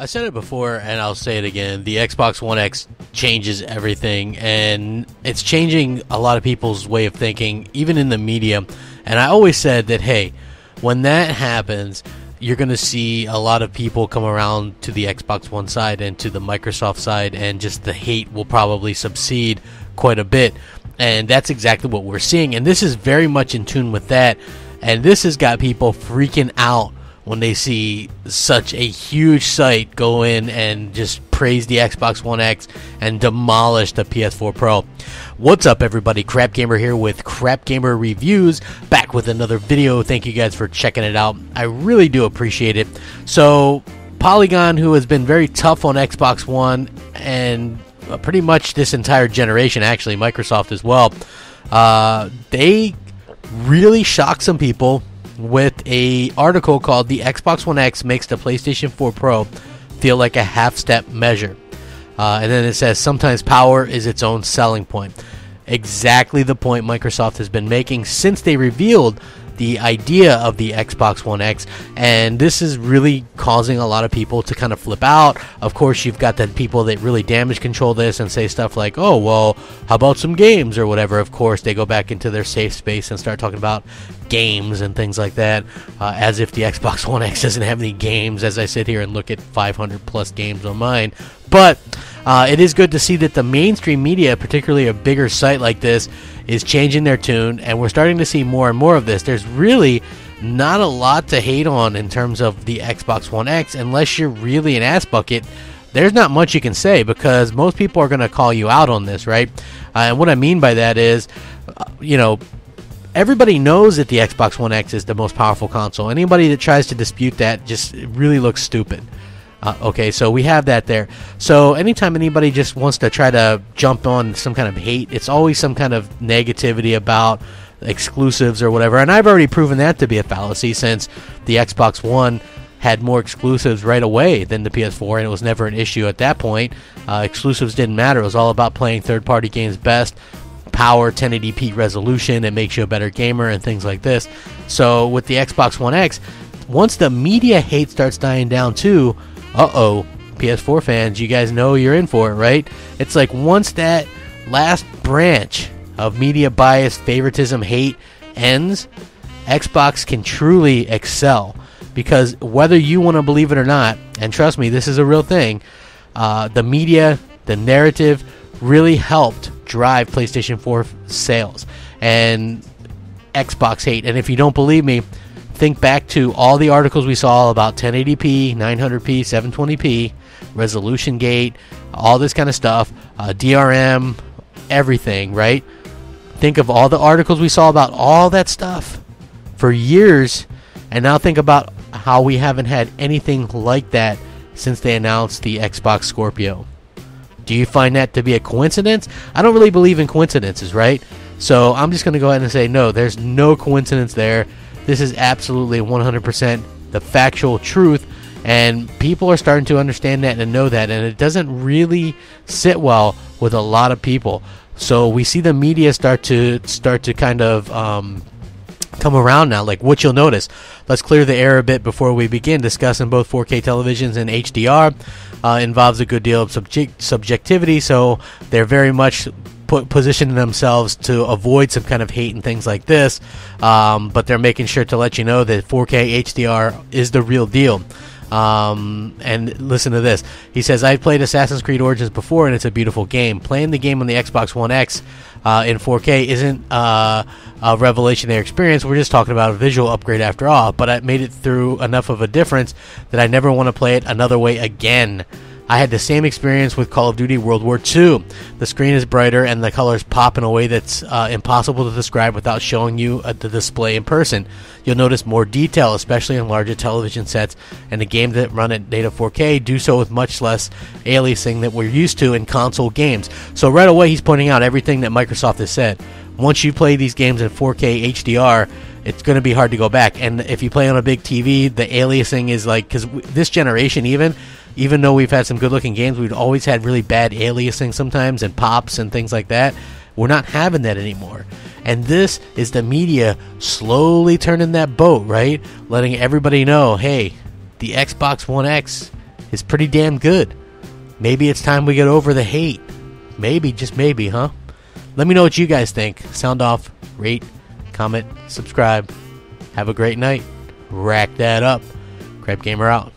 I said it before and I'll say it again. The Xbox One X changes everything, and it's changing a lot of people's way of thinking, even in the media. And I always said that, hey, when that happens, you're going to see a lot of people come around to the Xbox One side and to the Microsoft side, and just the hate will probably subside quite a bit. And that's exactly what we're seeing, and this is very much in tune with that. And this has got people freaking out when they see such a huge site go in and just praise the Xbox One X and demolish the PS4 Pro. What's up, everybody? Crapgamer here with Crapgamer Reviews, back with another video. Thank you guys for checking it out. I really do appreciate it. So, Polygon, who has been very tough on Xbox One and pretty much this entire generation, actually, Microsoft as well, they really shocked some people with a article called "The Xbox One X Makes the PlayStation 4 Pro Feel Like a Half-Step Measure." And then it says, sometimes power is its own selling point. Exactly the point Microsoft has been making since they revealed the idea of the Xbox One X, and this is really causing a lot of people to kind of flip out. Of course, you've got the people that really damage control this and say stuff like, oh, well, how about some games or whatever. Of course, they go back into their safe space and start talking about games and things like that, as if the Xbox One X doesn't have any games, as I sit here and look at 500 plus games on mine. But it is good to see that the mainstream media, particularly a bigger site like this, is changing their tune, and we're starting to see more and more of this. There's really not a lot to hate on in terms of the Xbox One X, unless you're really an ass bucket. There's not much you can say, because most people are going to call you out on this, right? And what I mean by that is, everybody knows that the Xbox One X is the most powerful console. Anybody that tries to dispute that just really looks stupid. Okay, so we have that there. So anytime anybody just wants to try to jump on some kind of hate, it's always some kind of negativity about exclusives or whatever. And I've already proven that to be a fallacy, since the Xbox One had more exclusives right away than the PS4, and it was never an issue at that point. Exclusives didn't matter. It was all about playing third-party games best, power, 1080p resolution, it makes you a better gamer, and things like this. So with the Xbox One X, once the media hate starts dying down too, PS4 fans, you guys know you're in for it, right? It's like once that last branch of media bias, favoritism, hate ends, Xbox can truly excel. Because whether you want to believe it or not, and trust me, this is a real thing, the media, the narrative really helped drive PlayStation 4 sales and Xbox hate. And if you don't believe me, think back to all the articles we saw about 1080p, 900p, 720p, resolution gate, all this kind of stuff, DRM, everything, right? Think of all the articles we saw about all that stuff for years, and now think about how we haven't had anything like that since they announced the Xbox Scorpio. Do you find that to be a coincidence? I don't really believe in coincidences, right? So I'm just going to go ahead and say, no, there's no coincidence there. This is absolutely 100% the factual truth, and people are starting to understand that and know that, and it doesn't really sit well with a lot of people. So we see the media start to kind of come around now. Like, what you'll notice, let's clear the air a bit before we begin discussing both 4K televisions and HDR. Involves a good deal of subjectivity, so they're very much positioning themselves to avoid some kind of hate and things like this, but they're making sure to let you know that 4K HDR is the real deal. And listen to this. He says, I've played Assassin's Creed Origins before, and it's a beautiful game. Playing the game on the Xbox One X in 4K isn't a revolutionary experience. We're just talking about a visual upgrade after all, but I made it through enough of a difference that I never want to play it another way again. I had the same experience with Call of Duty World War II. The screen is brighter and the colors pop in a way that's impossible to describe without showing you the display in person. You'll notice more detail, especially in larger television sets, and the games that run at native 4K do so with much less aliasing that we're used to in console games. So right away he's pointing out everything that Microsoft has said. Once you play these games in 4K HDR, it's going to be hard to go back. And if you play on a big TV, the aliasing is like, because this generation even though we've had some good-looking games, we've always had really bad aliasing sometimes and pops and things like that. We're not having that anymore. And this is the media slowly turning that boat, right? Letting everybody know, hey, the Xbox One X is pretty damn good. Maybe it's time we get over the hate. Maybe, just maybe, huh? Let me know what you guys think. Sound off, rate, comment, subscribe. Have a great night. Rack that up. Crapgamer out.